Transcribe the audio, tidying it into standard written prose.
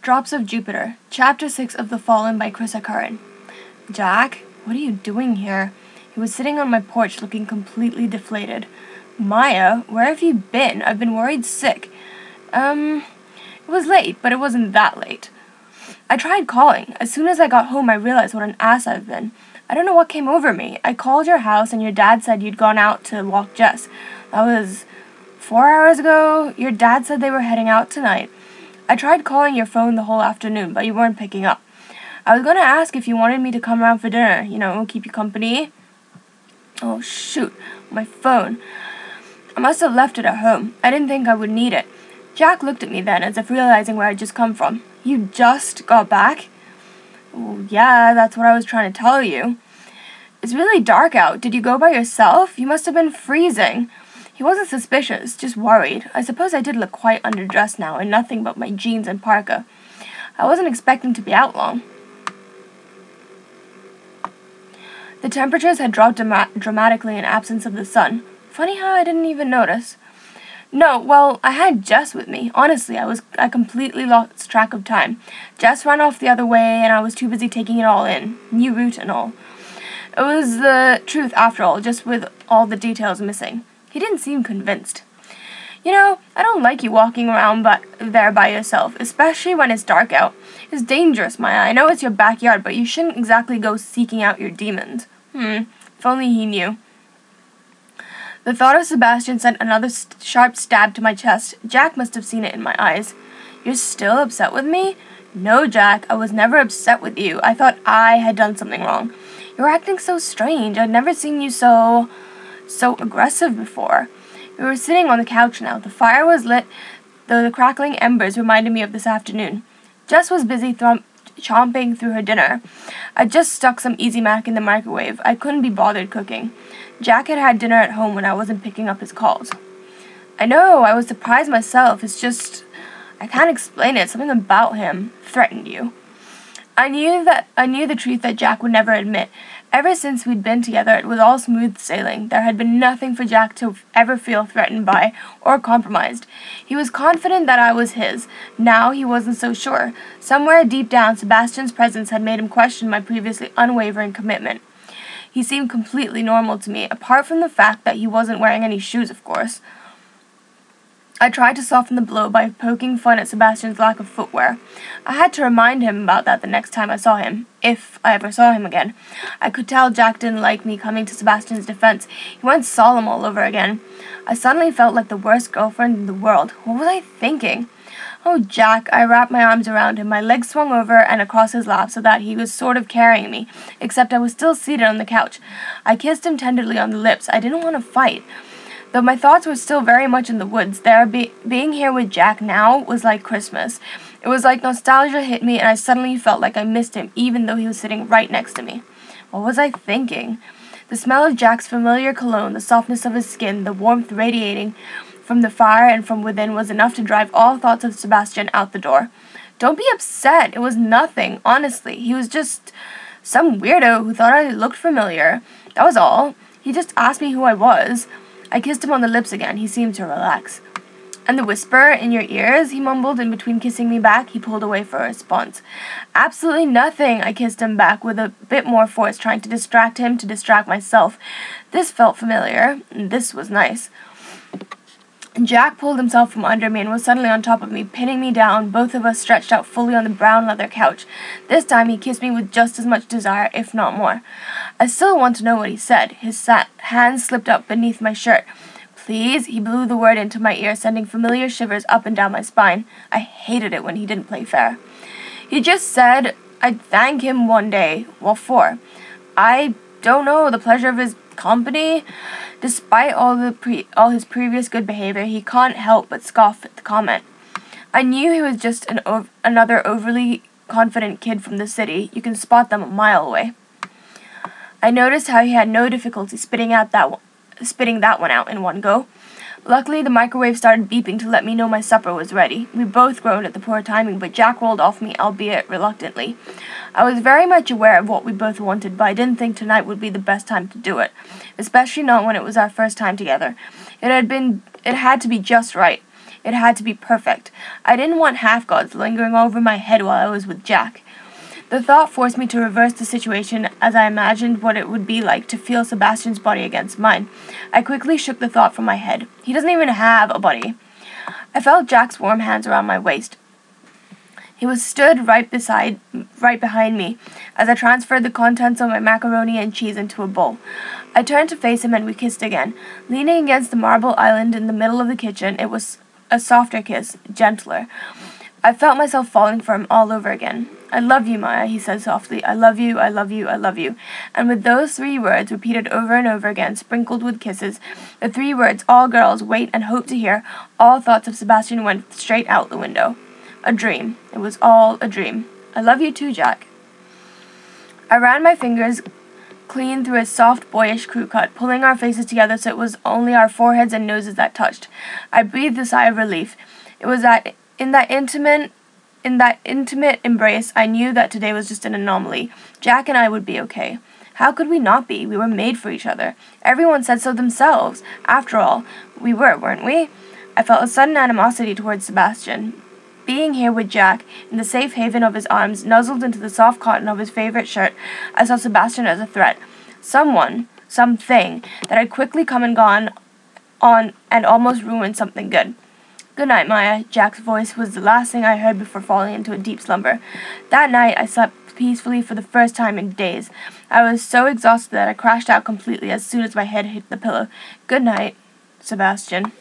Drops of Jupiter, Chapter 6 of The Fallen by Krissa Curran. Jack, what are you doing here? He was sitting on my porch looking completely deflated. Maya, where have you been? I've been worried sick. It was late, but it wasn't that late. I tried calling. As soon as I got home, I realized what an ass I've been. I don't know what came over me. I called your house and your dad said you'd gone out to walk Jess. That was 4 hours ago. Your dad said they were heading out tonight. I tried calling your phone the whole afternoon, but you weren't picking up. I was going to ask if you wanted me to come around for dinner, keep you company. Oh, shoot, my phone. I must have left it at home. I didn't think I would need it. Jack looked at me then, as if realizing where I'd just come from. You just got back? Well, yeah, that's what I was trying to tell you. It's really dark out. Did you go by yourself? You must have been freezing. He wasn't suspicious, just worried. I suppose I did look quite underdressed now, in nothing but my jeans and parka. I wasn't expecting to be out long. The temperatures had dropped dramatically in absence of the sun. Funny how I didn't even notice. No, well, I had Jess with me. Honestly, I completely lost track of time. Jess ran off the other way, and I was too busy taking it all in. New route and all. It was the truth after all, just with all the details missing. He didn't seem convinced. I don't like you walking around there by yourself, especially when it's dark out. It's dangerous, Maya. I know it's your backyard, but you shouldn't exactly go seeking out your demons. If only he knew. The thought of Sebastian sent another sharp stab to my chest. Jack must have seen it in my eyes. You're still upset with me? No, Jack, I was never upset with you. I thought I had done something wrong. You were acting so strange. I'd never seen you so aggressive before. We were sitting on the couch now. The fire was lit, though the crackling embers reminded me of this afternoon. Jess was busy chomping through her dinner. I just stuck some Easy Mac in the microwave. I couldn't be bothered cooking. Jack had had dinner at home when I wasn't picking up his calls. I know, I was surprised myself. It's just, I can't explain it. Something about him threatened you. I knew the truth that Jack would never admit. Ever since we'd been together, it was all smooth sailing. There had been nothing for Jack to ever feel threatened by or compromised. He was confident that I was his. Now he wasn't so sure. Somewhere deep down, Sebastian's presence had made him question my previously unwavering commitment. He seemed completely normal to me, apart from the fact that he wasn't wearing any shoes, of course. I tried to soften the blow by poking fun at Sebastian's lack of footwear. I had to remind him about that the next time I saw him, if I ever saw him again. I could tell Jack didn't like me coming to Sebastian's defense. He went solemn all over again. I suddenly felt like the worst girlfriend in the world. What was I thinking? Oh, Jack, I wrapped my arms around him. My legs swung over and across his lap so that he was sort of carrying me, except I was still seated on the couch. I kissed him tenderly on the lips. I didn't want to fight. Though my thoughts were still very much in the woods, being here with Jack now was like Christmas. It was like nostalgia hit me and I suddenly felt like I missed him, even though he was sitting right next to me. What was I thinking? The smell of Jack's familiar cologne, the softness of his skin, the warmth radiating from the fire and from within was enough to drive all thoughts of Sebastian out the door. Don't be upset. It was nothing, honestly. He was just some weirdo who thought I looked familiar. That was all. He just asked me who I was. I kissed him on the lips again. He seemed to relax. And the whisper in your ears, he mumbled in between kissing me back. He pulled away for a response. Absolutely nothing, I kissed him back with a bit more force, trying to distract him, to distract myself. This felt familiar, and this was nice. Jack pulled himself from under me and was suddenly on top of me, pinning me down, both of us stretched out fully on the brown leather couch. This time he kissed me with just as much desire, if not more. I still want to know what he said. His hands slipped up beneath my shirt. Please, he blew the word into my ear, sending familiar shivers up and down my spine. I hated it when he didn't play fair. He just said I'd thank him one day. What for? I don't know, the pleasure of his company. Despite all his previous good behavior, he can't help but scoff at the comment. I knew he was just another overly confident kid from the city. You can spot them a mile away. I noticed how he had no difficulty spitting that one out in one go. Luckily, the microwave started beeping to let me know my supper was ready. We both groaned at the poor timing, but Jack rolled off me, albeit reluctantly. I was very much aware of what we both wanted, but I didn't think tonight would be the best time to do it, especially not when it was our first time together. It had to be just right. It had to be perfect. I didn't want half-gods lingering over my head while I was with Jack. The thought forced me to reverse the situation as I imagined what it would be like to feel Sebastian's body against mine. I quickly shook the thought from my head. He doesn't even have a body. I felt Jack's warm hands around my waist. He was stood right behind me as I transferred the contents of my macaroni and cheese into a bowl. I turned to face him and we kissed again. Leaning against the marble island in the middle of the kitchen, it was a softer kiss, gentler. I felt myself falling for him all over again. "I love you, Maya," he said softly. "I love you, I love you, I love you." And with those 3 words, repeated over and over again, sprinkled with kisses, the 3 words all girls wait and hope to hear, all thoughts of Sebastian went straight out the window. A dream. It was all a dream. "I love you too, Jack." I ran my fingers clean through his soft, boyish crew cut, pulling our faces together so it was only our foreheads and noses that touched. I breathed a sigh of relief. It was that in that intimate embrace, I knew that today was just an anomaly. Jack and I would be okay. How could we not be? We were made for each other. Everyone said so themselves. After all, we were, weren't we? I felt a sudden animosity towards Sebastian. Being here with Jack, in the safe haven of his arms, nuzzled into the soft cotton of his favorite shirt, I saw Sebastian as a threat. Someone, something, that had quickly come and gone on and almost ruined something good. "Good night, Maya." Jack's voice was the last thing I heard before falling into a deep slumber. That night I slept peacefully for the first time in days. I was so exhausted that I crashed out completely as soon as my head hit the pillow. "Good night, Sebastian."